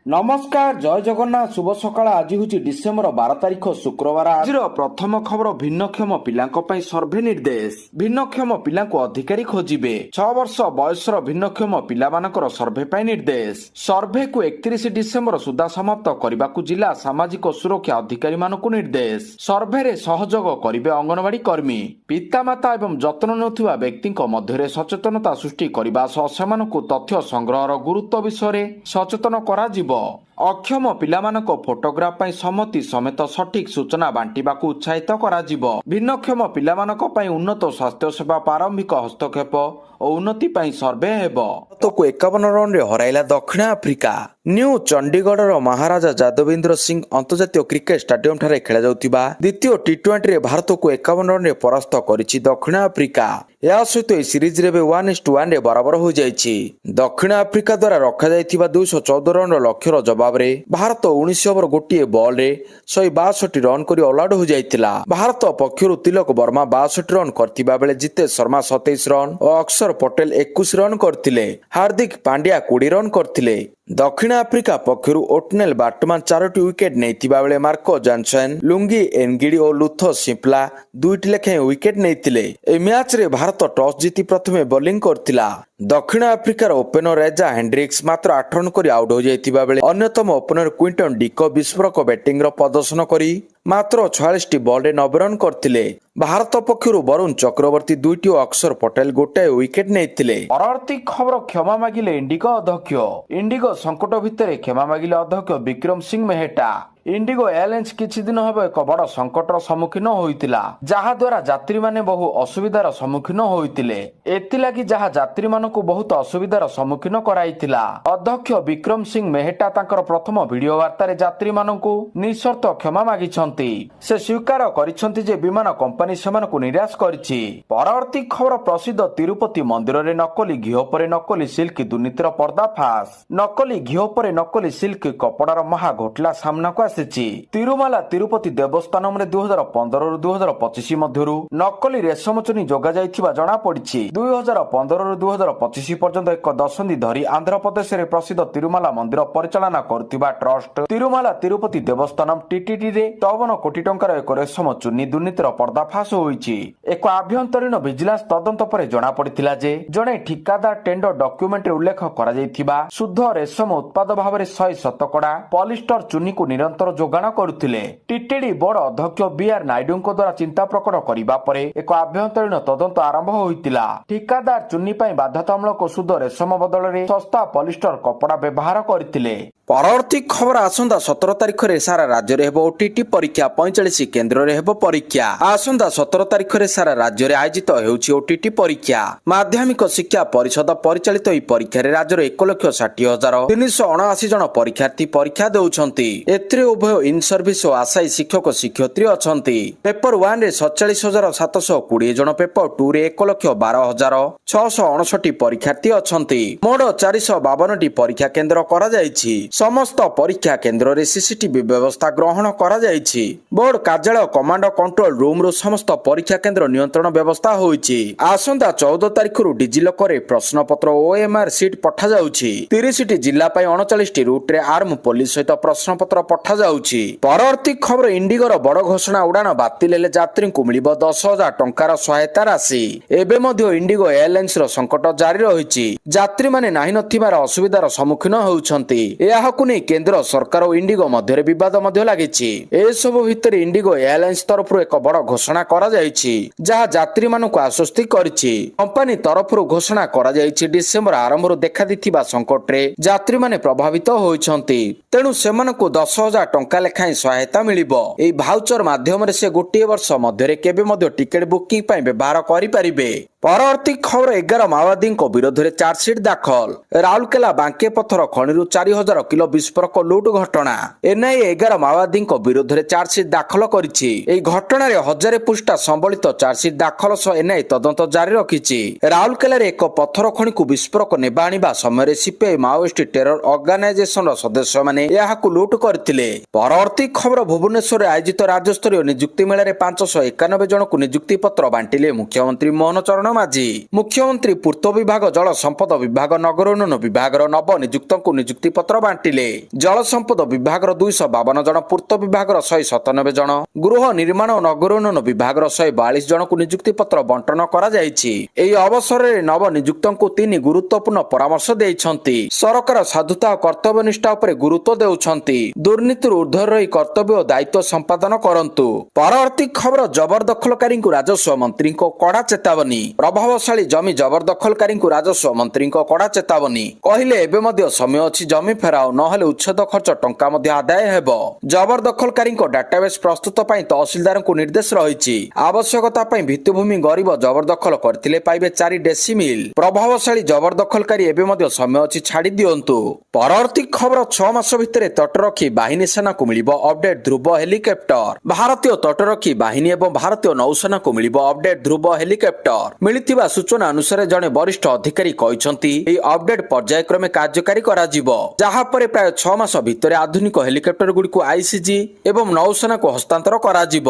नमस्कार जय जगन्नाथ शुभ सकाळ आज हूँ डिसेम्बर 12 तारिख शुक्रवार आज प्रथम खबर भिन्नक्षम पिलांक पई सर्वे निर्देश भिन्नक्षम पिलांको अधिकारी खोजिबे 6 वर्ष बयसर भिन्नक्षम पिलामानकर सर्वे पई निर्देश सर्वे को 31 डिसेम्बर सुधा समाप्त करबाकू जिला सामाजिक सुरक्षा अधिकारी मानकू निर्देश सर्वे रे सहयोग करिवे अंगनवाड़ी कर्मी पितामाता एवं जत्न नेउथिबा व्यक्तिक मध्यरे सचेतनता सृष्टि करबा सह सेमानकू तथ्य संग्रहर गुरुत्व विषय सचेतन कराजिबो अक्षम पिलामानक फोटोग्राफ पई सम्मति समेत सठिक सूचना बांटिबाकू उत्साहित कराजिबो भिन्नक्षम पिलामानक पई उन्नत स्वास्थ्य सेवा प्रारंभिक हस्तक्षेप और उन्नति पई सर्वे हेबो तो 51 रन रे हराइला दक्षिण आफ्रिका न्यू चंडीगढ़ महाराजा जादवेंद्र सिंह अंतर्जातीय क्रिकेट स्टेडियम ठारे खेला जाउतिबा द्वितीय टी20 रे भारत को 51 रन रे परास्त करिछि दक्षिण आफ्रिका या सहित ए सीरीज रे 1-1 रे बराबर हो जाइछि दक्षिण आफ्रिका द्वारा रखा जाइथिबा 214 रन रो लक्ष्यर जवाब रे भारत 19 ओवर गोटिए बॉल रे 162 रन करी ऑल आउट हो जाइतिला भारत पक्षरु तिलक वर्मा 62 रन करथिबा बेले जितेश शर्मा 27 रन और अक्षर पटेल 21 रन करथिले हार्दिक पांड्या 20 रन करथिले दक्षिण आफ्रिका पक्षरु ओटनेल बाटमान 4टी विकेट नेइतिबा बेले मार्को जॉनसन लुंगी एनगिडी और लुथो सिंपला 2टी लेखे विकेट नेइतिले ए मैच रे भारत टॉस जीति प्रथमे बॉलिंग करथिला दक्षिण आफ्रिकार ओपनर रेजा हेंड्रिक्स मात्र 8 रन करी आउट हो जाइतिबा बेले अन्यतम ओपनर क्विंटन डिको विस्फोरक बैटिंग रो प्रदर्शन करी मात्र 46 बॉल रे 9 रन करथिले भारत पक्षरु वरुण चक्रवर्ती 2टी और अक्षर पटेल गोटे विकेट नेइतिले परवर्ती खबर क्षमा मागिले इंडिगो अध्यक्ष इंडिगो संकट भितर क्षमा मागिले अध्यक्ष विक्रम सिंह मेहटा इंडिगो एयरलाइंस किछि दिन हबो एक बड़ संकटर सम्मुखीन होइतिला जहा द्वारा यात्री माने बहु असुविधार सम्मुखीन होइतिले एति लागि जहा यात्री मानकु बहुत असुविधार सम्मुखीन कराइतिला अध्यक्ष विक्रम सिंह मेहटा तांकर प्रथम वीडियो वार्ता रे यात्री मानकु निशर्त क्षमा मागिछंती से स्वीकार करिछंती जे विमान कंपनी सेमानकु निराश करिछि परवर्ती खबर प्रसिद्ध तिरुपति मंदिर रे नकली घिओ परे नकली सिल्क दुर्नीतिर पर्दाफाश नकली घिओ परे नकली सिल्क कपड़ार महा घोटला सामना को तिरुमाला तिरुपति देवस्थानम रे 2015 रु 2025 मध्यरु नकली रेशम चुनी जोगा जाइथिबा जणा पड़िछि 2015 रु 2025 पर्यंत एक दशंधि धरी आंध्र प्रदेश रे प्रसिद्ध तिरुमाला मंदिर परिचालना करथिबा ट्रस्ट तिरुमाला तिरुपति देवस्थानम टीटीडी रे 53 कोटी टंकार एक रेशम चुनी दुर्नीतिर पर्दाफाश होइछि एक आभ्यंतरीण विजिलेंस तदंत परे जणा पड़िथिला जे जणे ठिकादार टेंडर डॉक्यूमेंट रे उल्लेख करा जाइथिबा शुद्ध रेशम उत्पाद भाबरे 100 शतकड़ा पॉलिस्टर चुनी को निरंतर जोगाण करुथिले टीटीडी बोर्ड अध्यक्ष बीआर नायडू द्वारा चिंता प्रकट करिबा परे एक आभ्यंतरीण तदंत आरंभ होइतिला ठिकादार चुन्नी पई बाध्यतामूलक शुद्ध रेशम बदल रे सस्ता पॉलिस्टर कपड़ा व्यवहार करथिले परवर्ती खबर आसंदा 17 तारिख रे सारा राज्य रे हेबो ओटीटी परीक्षा 45 केंद्र रे हेबो परीक्षा आसंदा 17 तारिख रे सारा राज्य रे आयोजित हेउछि ओटीटी परीक्षा माध्यमिक शिक्षा परिषद परिचालित ई परीक्षा रे राज्य रे 1,60,379 जन परीक्षार्थी परीक्षा देउछंती एत्रे उभय इन सर्विस और आशायी शिक्षक शिक्षयित्री अछंती पेपर 1 रे 47,720 जन पेपर 2 रे 1,12,659 परीक्षार्थी अछंती मोड 452 टी परीक्षा केंद्र करा जायछि समस्त परीक्षा केंद्र रे सीसीटीवी व्यवस्था ग्रहण करा जायछि बोर्ड कार्यालय कमांड कंट्रोल रूम रो समस्त परीक्षा केंद्र नियंत्रण व्यवस्था होइछि आसंदा 14 तारिख रु डिजिलॉकर रे प्रश्न पत्र ओएमआर सीट पठा जाउछि 30 टी जिल्ला पई 39 टी रूट रे आर्म पुलिस सहित प्रश्न पत्र पठा जाउछि परवर्ती खबर इंडिगोर बड़ घोषणा उड़ान बातिल हेले यात्री को मिलिबो 10,000 टंकार सहायता राशि एबे मध्य इंडिगो एयरलाइंस रो संकट जारी रहिछि यात्री माने नाही नथिबार असुविधार सम्मुखीन होउछंती एहाकु नै केंद्र सरकार और इंडिगो मध्य विवाद मध्य लागिछि ए सब भितर इंडिगो एयरलाइंस तरफ एक बड़ घोषणा करा जायछि जहा यात्री मानकु आश्वस्त करिछि कंपनी तरफ घोषणा करा जायछि डिसेंबर आरंभ रो देखा दिथिबा संकट रे यात्री माने प्रभावित होइछंती तेनु सेमानकु 10,000 टंका लेखाई सहायता मिलिबो एई भाउचर माध्यम रे से गोटे वर्ष मध्य केबे मध्य टिकेट बुकिंग पई व्यवहार करि परिबे परवर्ती खबर 11 माओवादी विरोध में चार्जसीट दाखल राउरकेला बांके पथर खणि 4,000 किलो विस्फोरक लुट घटना एनआईए 11 माओवादी विरोध में चार्जसीट दाखल करिछि एई घटना रे 1000 पृष्ठा संबलित चार्जसीट दाखल सह एनआईए तदंत जारी रखिछि राउरकेला रे एक पथर खणि को विस्फोरक नेबा आनिबा समय सीपीआई माओवादी टेरर ऑर्गेनाइजेशन सदस्य माने याहाकु लुट करथिले परवर्ती खबर भुवनेश्वर रे आयोजित राज्य स्तरीय नियुक्ति मेला रे 591 जन को नियुक्ति पत्र बांटिले मुख्यमंत्री मोहन चरण ମାଝୀ ମୁଖ୍ୟମନ୍ତ୍ରୀ ପୂର୍ତ୍ତ ବିଭାଗ ଜଳ ସମ୍ପଦ ବିଭାଗ ନଗର ଉନ୍ନୟନ ବିଭାଗର ନବ ନିଯୁକ୍ତଙ୍କୁ ନିଯୁକ୍ତି ପତ୍ର ବାଣ୍ଟିଲେ। ଜଳ ସମ୍ପଦ ବିଭାଗର 252 ଜଣ, ପୂର୍ତ୍ତ ବିଭାଗର 197 ଜଣ, ଗୃହ ନିର୍ମାଣ ଓ ନଗର ଉନ୍ନୟନ ବିଭାଗର 142 ଜଣଙ୍କୁ ନିଯୁକ୍ତି ପତ୍ର ବଣ୍ଟନ କରାଯାଇଛି। ଏହି ଅବସରରେ ନବ ନିଯୁକ୍ତଙ୍କୁ 3 ଗୁରୁତ୍ୱପୂର୍ଣ୍ଣ ପରାମର୍ଶ ଦେଇଛନ୍ତି। ସରକାର ସାଧୁତା ଓ କର୍ତ୍ତବ୍ୟନିଷ୍ଠା ଉପରେ ଗୁରୁତ୍ୱ ଦେଉଛନ୍ତି। ଦୁର୍ନୀତିରୁ ଉର୍ଦ୍ଧ୍ୱରେ ରହି କର୍ତ୍ତବ୍ୟ ଓ ଦାୟିତ୍ୱ ସମ୍ପାଦନ କରନ୍ତୁ। ପରବର୍ତ୍ତୀ ଖବର, ଜବରଦଖଲକାରୀଙ୍କୁ ରାଜସ୍ୱ ମନ୍ତ୍ରୀଙ୍କ କଡ଼ା ଚେତାବନୀ। ପ୍ରଭାବଶାଳୀ ଜମି ଜବରଦଖଲକାରୀଙ୍କୁ ରାଜସ୍ୱ ମନ୍ତ୍ରୀଙ୍କ କଡ଼ା ଚେତାବନୀ। କହିଲେ ଏବେ ମଧ୍ୟ ସମୟ ଅଛି, ଜମି ଫେରାଅ, ନହେଲେ ଉଚ୍ଛେଦ ଖର୍ଚ୍ଚ ଟଙ୍କା ମଧ୍ୟ ଆଦାୟ ହେବ। ଜବରଦଖଲକାରୀଙ୍କ ଡାଟାବେସ୍ ପ୍ରସ୍ତୁତ ପାଇଁ ତହସିଲଦାରଙ୍କୁ ନିର୍ଦ୍ଦେଶ ରହିଛି। ଆବଶ୍ୟକତା ପାଇଁ ଭିତ୍ତିଭୂମି ଗରିବ ଜବରଦଖଲ କରିଥିଲେ ପାଇବେ 4 ଡେସିମିଲ୍। ପ୍ରଭାବଶାଳୀ ଜବରଦଖଲକାରୀ ଏବେ ମଧ୍ୟ ସମୟ ଅଛି, ଛାଡ଼ି ଦିଅନ୍ତୁ। ପରବର୍ତ୍ତୀ ଖବର, 6 ମାସ ଭିତରେ ତଟରକ୍ଷୀ ବାହିନୀ ସେନାକୁ ମିଳିବ ଅପଡେଟ୍ ଧ୍ରୁବ ହେଲିକପ୍ଟର। ଭାରତୀୟ ତଟରକ୍ଷୀ ବାହିନୀ ଏବଂ ଭାରତୀୟ ନୌସେନାକୁ ମିଳିବ ଅପଡେଟ୍ ଧ୍ରୁବ ହେଲିକପ୍ଟର। ମିଳିଥିବା ସୂଚନା ଅନୁସାରେ ଜଣେ ବରିଷ୍ଠ ଅଧିକାରୀ କହିଛନ୍ତି ଏହି ଅପଡେଟ୍ ପର୍ଯ୍ୟାୟକ୍ରମେ କାର୍ଯ୍ୟକାରୀ କରାଯିବ, ଯାହାପରେ ପ୍ରାୟ 6 ମାସ ଭିତରେ ଆଧୁନିକ ହେଲିକପ୍ଟର ଗୁଡ଼ିକୁ ଆଇସିଜି ଏବଂ ନୌସେନାକୁ ହସ୍ତାନ୍ତର କରାଯିବ।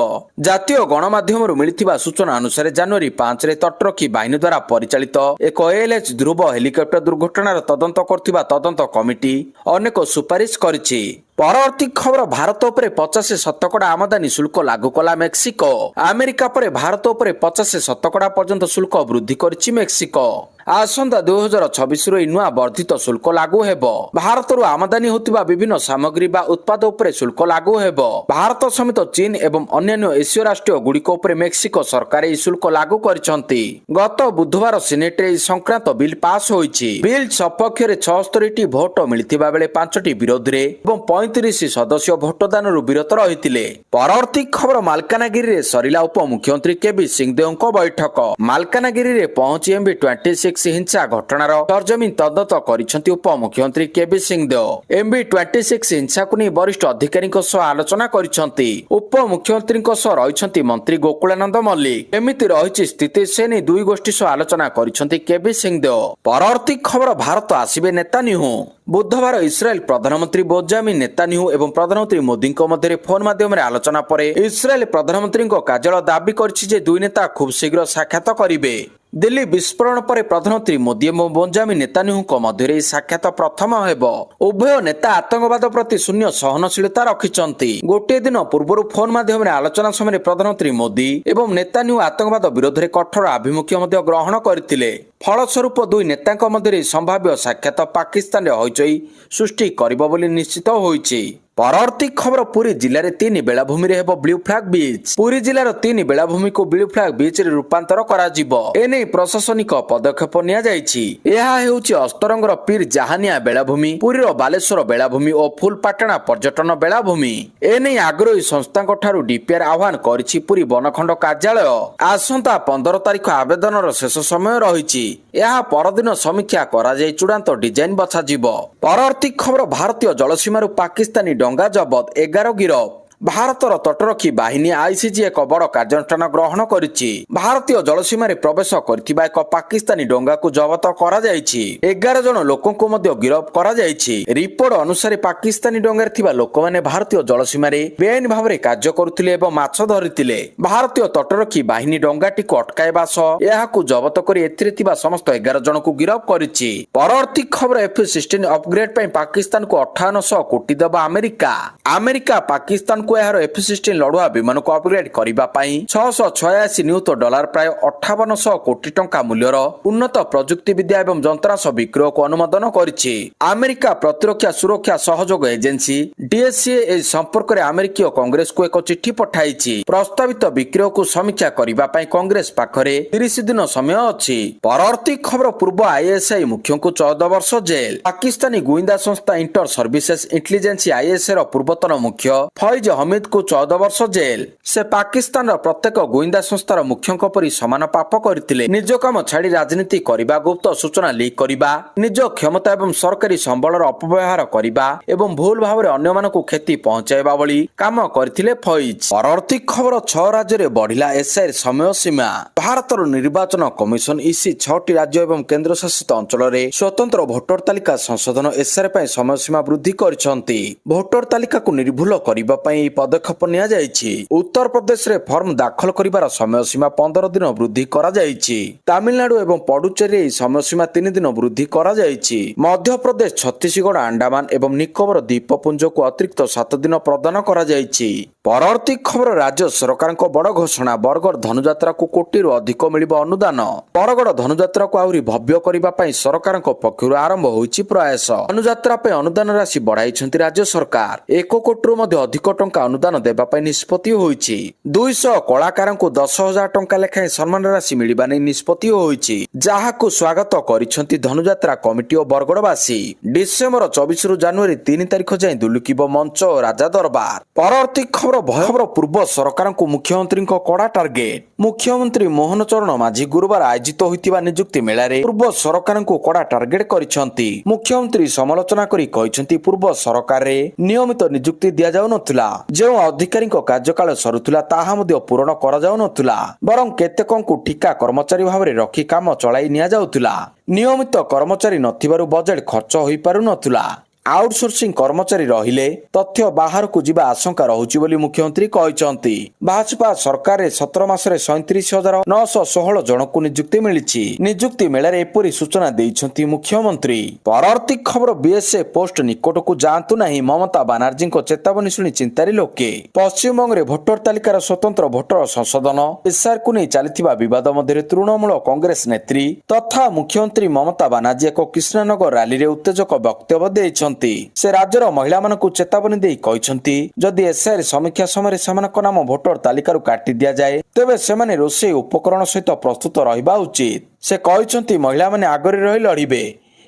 ଜାତୀୟ ଗଣମାଧ୍ୟମରୁ ମିଳିଥିବା ସୂଚନା ଅନୁସାରେ ଜାନୁଆରୀ 5ରେ ତଟରକ୍ଷୀ ବାହିନୀ ଦ୍ୱାରା ପରିଚାଳିତ ଏକ ALH ଧ୍ରୁବ ହେଲିକପ୍ଟର ଦୁର୍ଘଟଣାର ତଦନ୍ତ କରୁଥିବା ତଦନ୍ତ କମିଟି ଅନେକ ସୁପାରିଶ କରିଛି। ପରବର୍ତ୍ତୀ ଖବର, ଭାରତ ଉପରେ 50% ଆମଦାନୀ ଶୁଳ୍କ ଲାଗୁ କଲା ମେକ୍ସିକୋ। ଆମେରିକା ପରେ ଭାରତ ଉପରେ 50% ପର୍ଯ୍ୟନ୍ତ ଶୁଳ୍କ ବୃଦ୍ଧି କରିଛି ମେକ୍ସିକୋ। ଆସନ୍ତା 2026ରୁ ଏହି ନୂଆ ବର୍ଦ୍ଧିତ ଶୁଳ୍କ ଲାଗୁ ହେବ। ଭାରତରୁ ଆମଦାନୀ ହେଉଥିବା ବିଭିନ୍ନ ସାମଗ୍ରୀ ବା ଉତ୍ପାଦ ଉପରେ ଶୁଳ୍କ ଲାଗୁ ହେବ। ଭାରତ ସମେତ ଚୀନ ଏବଂ ଅନ୍ୟାନ୍ୟ ଏସୀୟ ରାଷ୍ଟ୍ର ଗୁଡ଼ିକ ଉପରେ ମେକ୍ସିକୋ ସରକାର ଏହି ଶୁଳ୍କ ଲାଗୁ କରିଛନ୍ତି। ଗତ ବୁଧବାର ସିନେଟରେ ଏହି ସଂକ୍ରାନ୍ତ ବିଲ୍ ପାସ୍ ହୋଇଛି। ବିଲ୍ ସପକ୍ଷରେ 76ଟି ଭୋଟ ମିଳିଥିବା ବେଳେ 5ଟି ବିରୋଧରେ ଏବଂ 35 ସଦସ୍ୟ ଭୋଟଦାନରୁ ବିରତ ରହିଥିଲେ। ପରବର୍ତ୍ତୀ ଖବର, ମାଲକାନଗିରିରେ ସରିଲା ଉପମୁଖ୍ୟମନ୍ତ୍ରୀ କେବି ସିଂହଦେଓଙ୍କ ବୈଠକ। ମାଲକାନଗିରିରେ ପହଞ୍ଚି MB-26 ହିଂସା ଘଟଣାର ସରଜମିନ ତଦନ୍ତ କରିଛନ୍ତି ଉପମୁଖ୍ୟମନ୍ତ୍ରୀ କେବି ସିଂହଦେଓ। MB-26 ହିଂସାକୁ ନେଇ ବରିଷ୍ଠ ଅଧିକାରୀଙ୍କ ସହ ଆଲୋଚନା କରିଛନ୍ତି। ଉପମୁଖ୍ୟମନ୍ତ୍ରୀଙ୍କ ସହ ରହିଛନ୍ତି ମନ୍ତ୍ରୀ ଗୋକୁଳାନନ୍ଦ ମଲ୍ଲିକ। ଏମିତି ରହିଛି ସ୍ଥିତି, ସେ ନେଇ ଦୁଇ ଗୋଷ୍ଠୀ ସହ ଆଲୋଚନା କରିଛନ୍ତି କେବି ସିଂହଦେଓ। ପରବର୍ତ୍ତୀ ଖବର, ଭାରତ ଆସିବେ ନେତାନ୍ୟାହୁ। ବୁଧବାର ଇସ୍ରାଏଲ ପ୍ରଧାନମନ୍ତ୍ରୀ ବେଞ୍ଜାମିନ ନେତାନ୍ୟାହୁ ଏବଂ ପ୍ରଧାନମନ୍ତ୍ରୀ ମୋଦିଙ୍କ ମଧ୍ୟରେ ଫୋନ ମାଧ୍ୟମରେ ଆଲୋଚନା ପରେ ଇସ୍ରାଏଲ ପ୍ରଧାନମନ୍ତ୍ରୀଙ୍କ କାର୍ଯ୍ୟାଳୟ ଦାବି କରିଛି ଯେ ଦୁଇ ନେତା ଖୁବ୍ ଶୀଘ୍ର ସାକ୍ଷାତ କରିବେ। ଦିଲ୍ଲୀ ବିସ୍ଫୋରଣ ପରେ ପ୍ରଧାନମନ୍ତ୍ରୀ ମୋଦି ଏବଂ ବେଞ୍ଜାମିନ ନେତାନ୍ୟାହୁଙ୍କ ମଧ୍ୟରେ ଏହି ସାକ୍ଷାତ ପ୍ରଥମ ହେବ। ଉଭୟ ନେତା ଆତଙ୍କବାଦ ପ୍ରତି ଶୂନ୍ୟ ସହନଶୀଳତା ରଖିଛନ୍ତି। ଗୋଟିଏ ଦିନ ପୂର୍ବରୁ ଫୋନ ମାଧ୍ୟମରେ ଆଲୋଚନା ସମୟରେ ପ୍ରଧାନମନ୍ତ୍ରୀ ମୋଦି ଏବଂ ନେତାନ୍ୟାହୁ ଆତଙ୍କବାଦ ବିରୋଧରେ କଠୋର ଆଭିମୁଖ୍ୟ ମଧ୍ୟ ଗ୍ରହଣ କରିଥିଲେ। ଫଳସ୍ୱରୂପ ଦୁଇ ନେତାଙ୍କ ମଧ୍ୟରେ ସମ୍ଭାବ୍ୟ ସାକ୍ଷାତ ପାକିସ୍ତାନରେ ହଇଚଇ ସୃଷ୍ଟି କରିବ ବୋଲି ନିଶ୍ଚିତ ହୋଇଛି। ପରବର୍ତ୍ତୀ ଖବର, ପୁରୀ ଜିଲ୍ଲାରେ 3 ବେଳାଭୂମିରେ ହେବ ବ୍ଲୁ ଫ୍ଲାଗ ବିଚ୍। ପୁରୀ ଜିଲ୍ଲାର 3 ବେଳାଭୂମିକୁ ବ୍ଲୁ ଫ୍ଲାଗ ବିଚ୍ରେ ରୂପାନ୍ତର କରାଯିବ। ଏନେଇ ପ୍ରଶାସନିକ ପଦକ୍ଷେପ ନିଆଯାଇଛି। ଏହା ହେଉଛି ଅସ୍ତରଙ୍ଗର ପୀର ଜାହାନିଆ ବେଳାଭୂମି, ପୁରୀର ବାଲେଶ୍ୱର ବେଳାଭୂମି ଓ ଫୁଲପାଟଣା ପର୍ଯ୍ୟଟନ ବେଳାଭୂମି। ଏନେଇ ଆଗ୍ରହୀ ସଂସ୍ଥାଙ୍କ ଠାରୁ DPR ଆହ୍ୱାନ କରିଛି ପୁରୀ ବନଖଣ୍ଡ କାର୍ଯ୍ୟାଳୟ। ଆସନ୍ତା 15 ତାରିଖ ଆବେଦନର ଶେଷ ସମୟ ରହିଛି। ଏହା ପରଦିନ ସମୀକ୍ଷା କରାଯାଇ ଚୂଡ଼ାନ୍ତ ଡିଜାଇନ ବଛାଯିବ। ପରବର୍ତ୍ତୀ ଖବର, ଭାରତୀୟ ଜଳସୀମାରୁ ପାକିସ୍ତାନୀ ଡଙ୍ଗା ଜବତ, 11 ଗିରଫ। ଭାରତର ତଟରକ୍ଷୀ ବାହିନୀ ଆଇସିଜି ଏକ ବଡ଼ କାର୍ଯ୍ୟାନୁଷ୍ଠାନ ଗ୍ରହଣ କରିଛି। ଭାରତୀୟ ଜଳସୀମାରେ ପ୍ରବେଶ କରିଥିବା ଏକ ପାକିସ୍ତାନୀ ଡଙ୍ଗାକୁ ଜବତ କରାଯାଇଛି। 11 ଜଣ ଲୋକଙ୍କୁ ମଧ୍ୟ ଗିରଫ କରାଯାଇଛି। ରିପୋର୍ଟ ଅନୁସାରେ ପାକିସ୍ତାନୀ ଡଙ୍ଗାରେ ଥିବା ଲୋକମାନେ ଭାରତୀୟ ଜଳସୀମାରେ ବେଆଇନ ଭାବରେ କାର୍ଯ୍ୟ କରୁଥିଲେ ଏବଂ ମାଛ ଧରିଥିଲେ। ଭାରତୀୟ ତଟରକ୍ଷୀ ବାହିନୀ ଡଙ୍ଗାଟିକୁ ଅଟକାଇବା ସହ ଏହାକୁ ଜବତ କରି ଏଥିରେ ଥିବା ସମସ୍ତ 11 ଜଣଙ୍କୁ ଗିରଫ କରିଛି। ପରବର୍ତ୍ତୀ ଖବର, F-16 ଅପଗ୍ରେଡ ପାଇଁ ପାକିସ୍ତାନକୁ 5800 କୋଟି ଦେବ ଆମେରିକା। ଆମେରିକା ପାକିସ୍ତାନ ଏହାର F-16 ଲଢୁଆ ବିମାନକୁ ଅପଗ୍ରେଡ କରିବା ପାଇଁ $686 ନିୟୁତ ପ୍ରାୟ 5800 କୋଟି ଟଙ୍କା ମୂଲ୍ୟର ଉନ୍ନତ ପ୍ରଯୁକ୍ତି ବିଦ୍ୟା ଏବଂ ଯନ୍ତ୍ରାଂଶ ବିକ୍ରୟକୁ ଅନୁମୋଦନ କରିଛି। ଆମେରିକା ପ୍ରତିରକ୍ଷା ସୁରକ୍ଷା ସହଯୋଗ ଏଜେନ୍ସି DSA ଏହି ସମ୍ପର୍କରେ ଆମେରିକୀୟ କଂଗ୍ରେସକୁ ଏକ ଚିଠି ପଠାଇଛି। ପ୍ରସ୍ତାବିତ ବିକ୍ରୟକୁ ସମୀକ୍ଷା କରିବା ପାଇଁ କଂଗ୍ରେସ ପାଖରେ 30 ଦିନ ସମୟ ଅଛି। ପରବର୍ତ୍ତୀ ଖବର, ପୂର୍ବ ISI ମୁଖ୍ୟଙ୍କୁ 14 ବର୍ଷ ଜେଲ। ପାକିସ୍ତାନୀ ଗୁଇନ୍ଦା ସଂସ୍ଥା ଇଣ୍ଟର ସର୍ଭିସେସ୍ ଇଣ୍ଟେଲିଜେନ୍ସ ISI ର ପୂର୍ବତନ ମୁଖ୍ୟ ଫୈଜ ହମିଦକୁ 14 ବର୍ଷ ଜେଲ। ସେ ପାକିସ୍ତାନର ପ୍ରତ୍ୟେକ ଗୁଇନ୍ଦା ସଂସ୍ଥାର ମୁଖ୍ୟଙ୍କ ପରି ସମାନ ପାପ କରିଥିଲେ। ନିଜ କାମ ଛାଡ଼ି ରାଜନୀତି କରିବା, ଗୁପ୍ତ ସୂଚନା ଲିକ୍ କରିବା, ନିଜ କ୍ଷମତା ଏବଂ ସରକାରୀ ସମ୍ବଳର ଅପବ୍ୟବହାର କରିବା ଏବଂ ଭୁଲ ଭାବରେ ଅନ୍ୟ ଅନ୍ୟମାନଙ୍କୁ କ୍ଷତି ପହଞ୍ଚାଇବା ଭଳି କାମ କରିଥିଲେ ଫଇଜ। ପରବର୍ତ୍ତୀ ଖବର 6 ରାଜ୍ୟରେ ବଢିଲା ଏସ୍ଆଇର ସମୟ ସୀମା। ଭାରତର ନିର୍ବାଚନ କମିଶନ ଇସି 6ଟି ରାଜ୍ୟ ଏବଂ କେନ୍ଦ୍ରଶାସିତ ଅଞ୍ଚଳରେ ସ୍ୱତନ୍ତ୍ର ଭୋଟର ତାଲିକା ସଂଶୋଧନ ଏସ୍ଆଇର ପାଇଁ ସମୟ ସୀମା ବୃଦ୍ଧି କରିଛନ୍ତି। ଭୋଟର ତାଲିକାକୁ ନିର୍ଭୁଲ କରିବା ପାଇଁ ଏହି ପଦକ୍ଷେପ ନିଆଯାଇଛି। ଉତ୍ତରପ୍ରଦେଶରେ ଫର୍ମ ଦାଖଲ କରିବାର ସମୟ ସୀମା 15 ଦିନ ବୃଦ୍ଧି କରାଯାଇଛି। ତାମିଲନାଡୁ ଏବଂ ପଡୁଚେରୀରେ ଏହି ସମୟ ସୀମା 3 ଦିନ ବୃଦ୍ଧି କରାଯାଇଛି। ମଧ୍ୟପ୍ରଦେଶ, ଛତିଶଗଡ଼, ଆଣ୍ଡାମାନ ଏବଂ ନିକୋବର ଦ୍ୱୀପପୁଞ୍ଜକୁ ଅତିରିକ୍ତ 7 ଦିନ ପ୍ରଦାନ କରାଯାଇଛି। ପରବର୍ତ୍ତୀ ଖବର ରାଜ୍ୟ ସରକାରଙ୍କ ବଡ଼ ଘୋଷଣା। ବରଗଡ଼ ଧନୁଯାତ୍ରାକୁ କୋଟିରୁ ଅଧିକ ମିଳିବ ଅନୁଦାନ। ବରଗଡ଼ ଧନୁଯାତ୍ରାକୁ ଆହୁରି ଭବ୍ୟ କରିବା ପାଇଁ ସରକାରଙ୍କ ପକ୍ଷରୁ ଆରମ୍ଭ ହୋଇଛି ପ୍ରୟାସ। ଧନୁଯାତ୍ରା ପାଇଁ ଅନୁଦାନ ରାଶି ବଢାଇଛନ୍ତି ରାଜ୍ୟ ସରକାର। 1 କୋଟିରୁ ମଧ୍ୟ ଅଧିକ ଟଙ୍କା ଅନୁଦାନ ଦେବା ପାଇଁ ନିଷ୍ପତ୍ତି ହୋଇଛି। 200 କଳାକାରଙ୍କୁ 10,000 ଟଙ୍କା ଲେଖାଏଁ ସମ୍ମାନ ରାଶି ମିଳିବା ନେଇ ନିଷ୍ପତ୍ତି ହୋଇଛି, ଯାହାକୁ ସ୍ୱାଗତ କରିଛନ୍ତି ଧନୁଯାତ୍ରା କମିଟି ଓ ବରଗଡ଼ବାସୀ। ଡିସେମ୍ବର 24ରୁ ଜାନୁଆରୀ 3 ତାରିଖ ଯାଏଁ ଦୁଲୁକିବ ମଞ୍ଚ ଓ ରାଜା ଦରବାର। ପରବର୍ତ୍ତୀ ଖବର ଭୟଙ୍କର ପୂର୍ବ ସରକାରଙ୍କୁ ମୁଖ୍ୟମନ୍ତ୍ରୀଙ୍କ କଡ଼ା ଟାର୍ଗେଟ। ମୁଖ୍ୟମନ୍ତ୍ରୀ ମୋହନ ଚରଣ ମାଝୀ ଗୁରୁବାର ଆୟୋଜିତ ହୋଇଥିବା ନିଯୁକ୍ତି ମେଳାରେ ପୂର୍ବ ସରକାରଙ୍କୁ କଡ଼ା ଟାର୍ଗେଟ କରିଛନ୍ତି। ମୁଖ୍ୟମନ୍ତ୍ରୀ ସମାଲୋଚନା କରି କହିଛନ୍ତି, ପୂର୍ବ ସରକାରରେ ନିୟମିତ ନିଯୁକ୍ତି ଦିଆଯାଉନଥିଲା। ଯେଉଁ ଅଧିକାରୀଙ୍କ କାର୍ଯ୍ୟକାଳ ସରୁଥିଲା ତାହା ମଧ୍ୟ ପୂରଣ କରାଯାଉନଥିଲା, ବରଂ କେତେକଙ୍କୁ ଠିକା କର୍ମଚାରୀ ଭାବରେ ରଖି କାମ ଚଳାଇ ନିଆଯାଉଥିଲା। ନିୟମିତ କର୍ମଚାରୀ ନଥିବାରୁ ବଜେଟ୍ ଖର୍ଚ୍ଚ ହୋଇପାରୁନଥିଲା। ଆଉଟସୋର୍ସିଂ କର୍ମଚାରୀ ରହିଲେ ତଥ୍ୟ ବାହାରକୁ ଯିବା ଆଶଙ୍କା ରହୁଛି ବୋଲି ମୁଖ୍ୟମନ୍ତ୍ରୀ କହିଛନ୍ତି। ଭାଜପା ସରକାରରେ 17 ମାସରେ 37,916 ଜଣଙ୍କୁ ନିଯୁକ୍ତି ମିଳିଛି। ନିଯୁକ୍ତି ମେଳାରେ ଏପରି ସୂଚନା ଦେଇଛନ୍ତି ମୁଖ୍ୟମନ୍ତ୍ରୀ। ପରବର୍ତ୍ତୀ ଖବର ବିଏସ୍ଏଫ୍ ପୋଷ୍ଟ ନିକଟକୁ ଯାଆନ୍ତୁ ନାହିଁ। ମମତା ବାନାର୍ଜୀଙ୍କ ଚେତାବନୀ ଶୁଣି ଚିନ୍ତାରେ ଲୋକେ। ପଶ୍ଚିମବଙ୍ଗରେ ଭୋଟର ତାଲିକାର ସ୍ୱତନ୍ତ୍ର ଭୋଟର ସଂଶୋଧନ ଏସ୍ଆଇଆର୍କୁ ନେଇ ଚାଲିଥିବା ବିବାଦ ମଧ୍ୟରେ ତୃଣମୂଳ କଂଗ୍ରେସ ନେତ୍ରୀ ତଥା ମୁଖ୍ୟମନ୍ତ୍ରୀ ମମତା ବାନାର୍ଜୀ ଏକ କୃଷ୍ଣନଗର ରାଲିରେ ଉତ୍ତେଜକ ବକ୍ତବ୍ୟ ଦେଇଛନ୍ତି। ସେ ରାଜ୍ୟର ମହିଳାମାନଙ୍କୁ ଚେତାବନୀ ଦେଇ କହିଛନ୍ତି, ଯଦି ଏସ୍ଆଇଆର୍ ସମୀକ୍ଷା ସମୟରେ ସେମାନଙ୍କ ନାମ ଭୋଟର ତାଲିକାରୁ କାଟି ଦିଆଯାଏ, ତେବେ ସେମାନେ ରୋଷେଇ ଉପକରଣ ସହିତ ପ୍ରସ୍ତୁତ ରହିବା ଉଚିତ। ସେ କହିଛନ୍ତି, ମହିଳାମାନେ ଆଗରେ ରହି ଲଢ଼ିବେ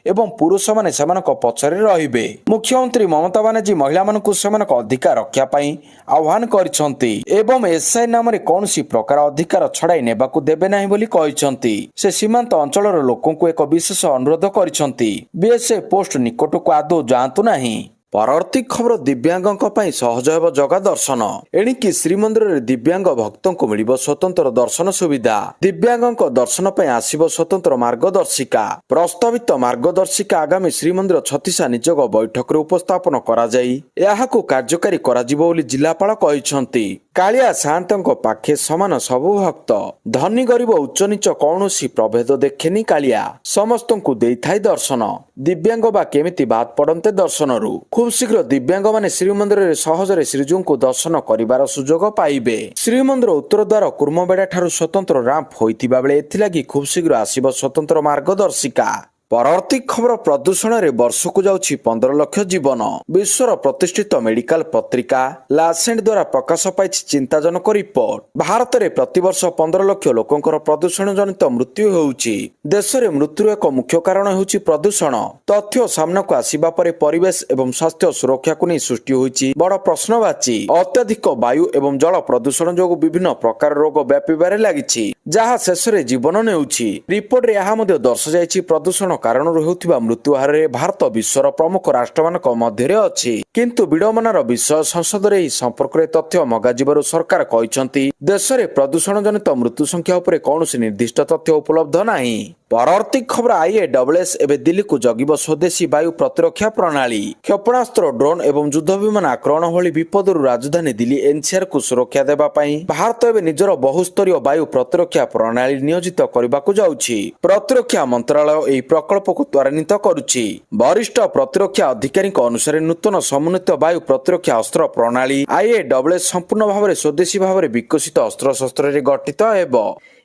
ଏବଂ ପୁରୁଷମାନେ ସେମାନଙ୍କ ପଛରେ ରହିବେ। ମୁଖ୍ୟମନ୍ତ୍ରୀ ମମତା ବାନାର୍ଜୀ ମହିଳାମାନଙ୍କୁ ସେମାନଙ୍କ ଅଧିକାର ରକ୍ଷା ପାଇଁ ଆହ୍ୱାନ କରିଛନ୍ତି ଏବଂ ଏସ୍ଆଇଆର୍ ନାମରେ କୌଣସି ପ୍ରକାର ଅଧିକାର ଛଡ଼ାଇ ନେବାକୁ ଦେବେ ନାହିଁ ବୋଲି କହିଛନ୍ତି। ସେ ସୀମାନ୍ତ ଅଞ୍ଚଳର ଲୋକଙ୍କୁ ଏକ ବିଶେଷ ଅନୁରୋଧ କରିଛନ୍ତି, ବିଏସ୍ଏଫ୍ ପୋଷ୍ଟ ନିକଟକୁ ଆଦୌ ଯାଆନ୍ତୁ ନାହିଁ। ପରବର୍ତ୍ତୀ ଖବର ଦିବ୍ୟାଙ୍ଗଙ୍କ ପାଇଁ ସହଜ ହେବ ଜଗା ଦର୍ଶନ। ଏଣିକି ଶ୍ରୀମନ୍ଦିରରେ ଦିବ୍ୟାଙ୍ଗ ଭକ୍ତଙ୍କୁ ମିଳିବ ସ୍ୱତନ୍ତ୍ର ଦର୍ଶନ ସୁବିଧା। ଦିବ୍ୟାଙ୍ଗଙ୍କ ଦର୍ଶନ ପାଇଁ ଆସିବ ସ୍ୱତନ୍ତ୍ର ମାର୍ଗଦର୍ଶିକା। ପ୍ରସ୍ତାବିତ ମାର୍ଗଦର୍ଶିକା ଆଗାମୀ ଶ୍ରୀମନ୍ଦିର ଛତିଶା ନିଯୋଗ ବୈଠକରେ ଉପସ୍ଥାପନ କରାଯାଇ ଏହାକୁ କାର୍ଯ୍ୟକାରୀ କରାଯିବ ବୋଲି ଜିଲ୍ଲାପାଳ କହିଛନ୍ତି। କାଳିଆ ସାଆନ୍ତଙ୍କ ପାଖେ ସମାନ ସବୁ ଭକ୍ତ। ଧନୀ ଗରିବ ଉଚ୍ଚ ନିଚ କୌଣସି ପ୍ରଭେଦ ଦେଖେନି କାଳିଆ, ସମସ୍ତଙ୍କୁ ଦେଇଥାଏ ଦର୍ଶନ। ଦିବ୍ୟାଙ୍ଗ ବା କେମିତି ବାଦ୍ ପଡନ୍ତେ ଦର୍ଶନରୁ। ଖୁବ୍ ଶୀଘ୍ର ଦିବ୍ୟାଙ୍ଗମାନେ ଶ୍ରୀମନ୍ଦିରରେ ସହଜରେ ଶ୍ରୀଜୀଉଙ୍କୁ ଦର୍ଶନ କରିବାର ସୁଯୋଗ ପାଇବେ। ଶ୍ରୀମନ୍ଦିର ଉତ୍ତର ଦ୍ୱାର କୁର୍ମବେଡ଼ା ଠାରୁ ସ୍ୱତନ୍ତ୍ର ରାମ୍ପ ହୋଇଥିବା ବେଳେ ଏଥିଲାଗି ଖୁବ୍ ଶୀଘ୍ର ଆସିବ ସ୍ୱତନ୍ତ୍ର ମାର୍ଗଦର୍ଶିକା। ପରବର୍ତ୍ତୀ ଖବର ପ୍ରଦୂଷଣରେ ବର୍ଷକୁ ଯାଉଛି 15 ଲକ୍ଷ ଜୀବନ। ବିଶ୍ୱର ପ୍ରତିଷ୍ଠିତ ମେଡିକାଲ ପତ୍ରିକା ଲାସେଣ୍ଟ ଦ୍ୱାରା ପ୍ରକାଶ ପାଇଛି ଚିନ୍ତାଜନକ ରିପୋର୍ଟ। ଭାରତରେ ପ୍ରତିବର୍ଷ 15 ଲକ୍ଷ ଲୋକଙ୍କର ପ୍ରଦୂଷଣ ଜନିତ ମୃତ୍ୟୁ ହେଉଛି। ଦେଶରେ ମୃତ୍ୟୁର ଏକ ମୁଖ୍ୟ କାରଣ ହେଉଛି ପ୍ରଦୂଷଣ। ତଥ୍ୟ ସାମ୍ନାକୁ ଆସିବା ପରେ ପରିବେଶ ଏବଂ ସ୍ୱାସ୍ଥ୍ୟ ସୁରକ୍ଷାକୁ ନେଇ ସୃଷ୍ଟି ହୋଇଛି ବଡ଼ ପ୍ରଶ୍ନବାଚୀ। ଅତ୍ୟଧିକ ବାୟୁ ଏବଂ ଜଳ ପ୍ରଦୂଷଣ ଯୋଗୁଁ ବିଭିନ୍ନ ପ୍ରକାର ରୋଗ ବ୍ୟାପିବାରେ ଲାଗିଛି, ଯାହା ଶେଷରେ ଜୀବନ ନେଉଛି। ରିପୋର୍ଟରେ ଏହା ମଧ୍ୟ ଦର୍ଶାଯାଇଛି, ପ୍ରଦୂଷଣ କାରଣରୁ ହେଉଥିବା ମୃତ୍ୟୁ ହାରରେ ଭାରତ ବିଶ୍ୱର ପ୍ରମୁଖ ରାଷ୍ଟ୍ରମାନଙ୍କ ମଧ୍ୟରେ ଅଛି। କିନ୍ତୁ ବିଡମ୍ବନାର ବିଷୟ, ସଂସଦରେ ଏହି ସମ୍ପର୍କରେ ତଥ୍ୟ ମଗାଯିବାରୁ ସରକାର କହିଛନ୍ତି, ଦେଶରେ ପ୍ରଦୂଷଣ ଜନିତ ମୃତ୍ୟୁ ସଂଖ୍ୟା ଉପରେ କୌଣସି ନିର୍ଦ୍ଦିଷ୍ଟ ତଥ୍ୟ ଉପଲବ୍ଧ ନାହିଁ। ପରବର୍ତ୍ତୀ ଖବର IAS ଏବେ ଦିଲ୍ଲୀକୁ ଜଗିବ ସ୍ୱଦେଶୀ ବାୟୁ ପ୍ରତିରକ୍ଷା ପ୍ରଣାଳୀ। କ୍ଷେପଣାସ୍ତ୍ର, ଡ୍ରୋନ୍ ଏବଂ ଯୁଦ୍ଧ ବିମାନ ଆକ୍ରମଣ ଭଳି ବିପଦରୁ ରାଜଧାନୀ ଦିଲ୍ଲୀ NCRକୁ ସୁରକ୍ଷା ଦେବା ପାଇଁ ଭାରତ ଏବେ ନିଜର ବହୁସ୍ତରୀୟ ବାୟୁ ପ୍ରତିରକ୍ଷା ପ୍ରଣାଳୀ ନିୟୋଜିତ କରିବାକୁ ଯାଉଛି। ପ୍ରତିରକ୍ଷା ମନ୍ତ୍ରାଳୟ ଏହି ପ୍ରକଳ୍ପକୁ ତ୍ୱରାନ୍ୱିତ କରୁଛି। ବରିଷ୍ଠ ପ୍ରତିରକ୍ଷା ଅଧିକାରୀଙ୍କ ଅନୁସାରେ ନୂତନ ସମନ୍ୱିତ ବାୟୁ ପ୍ରତିରକ୍ଷା ଅସ୍ତ୍ର ପ୍ରଣାଳୀ IAS ସମ୍ପୂର୍ଣ୍ଣ ଭାବରେ ସ୍ୱଦେଶୀ ଭାବରେ ବିକଶିତ ଅସ୍ତ୍ରଶସ୍ତ୍ରରେ ଗଠିତ ହେବ।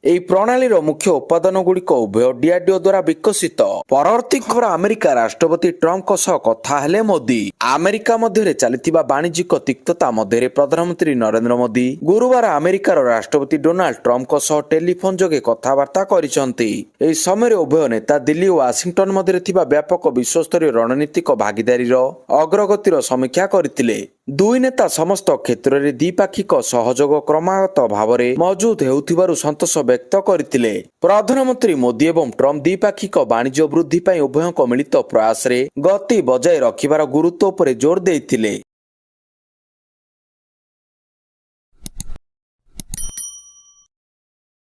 ଏହି ପ୍ରଣାଳୀର ମୁଖ୍ୟ ଉପାଦାନ ଗୁଡ଼ିକ ଉଭୟ DRDO ଦ୍ୱାରା ବିକଶିତ। ପରବର୍ତ୍ତୀ ଖବର ଆମେରିକା ରାଷ୍ଟ୍ରପତି ଟ୍ରମ୍ପଙ୍କ ସହ କଥା ହେଲେ ମୋଦି। ଆମେରିକା ମଧ୍ୟରେ ଚାଲିଥିବା ବାଣିଜ୍ୟିକ ତିକ୍ତତା ମଧ୍ୟରେ ପ୍ରଧାନମନ୍ତ୍ରୀ ନରେନ୍ଦ୍ର ମୋଦି ଗୁରୁବାର ଆମେରିକାର ରାଷ୍ଟ୍ରପତି ଡୋନାଲ୍ଡ ଟ୍ରମ୍ପଙ୍କ ସହ ଟେଲିଫୋନ ଯୋଗେ କଥାବାର୍ତ୍ତା କରିଛନ୍ତି। ଏହି ସମୟରେ ଉଭୟ ନେତା ଦିଲ୍ଲୀ ଓ ୱାଶିଂଟନ ମଧ୍ୟରେ ଥିବା ବ୍ୟାପକ ବିଶ୍ୱସ୍ତରୀୟ ରଣନୀତିକ ଭାଗିଦାରୀର ଅଗ୍ରଗତିର ସମୀକ୍ଷା କରିଥିଲେ। ଦୁଇ ନେତା ସମସ୍ତ କ୍ଷେତ୍ରରେ ଦ୍ୱିପାକ୍ଷିକ ସହଯୋଗ କ୍ରମାଗତ ଭାବରେ ମଜବୁତ ହେଉଥିବାରୁ ସନ୍ତୋଷ ବ୍ୟକ୍ତ କରିଥିଲେ। ପ୍ରଧାନମନ୍ତ୍ରୀ ମୋଦି ଏବଂ ଟ୍ରମ୍ପ ଦ୍ୱିପାକ୍ଷିକ ବାଣିଜ୍ୟ ବୃଦ୍ଧି ପାଇଁ ଉଭୟଙ୍କ ମିଳିତ ପ୍ରୟାସରେ ଗତି ବଜାୟ ରଖିବାର ଗୁରୁତ୍ୱ ଉପରେ ଜୋର ଦେଇଥିଲେ।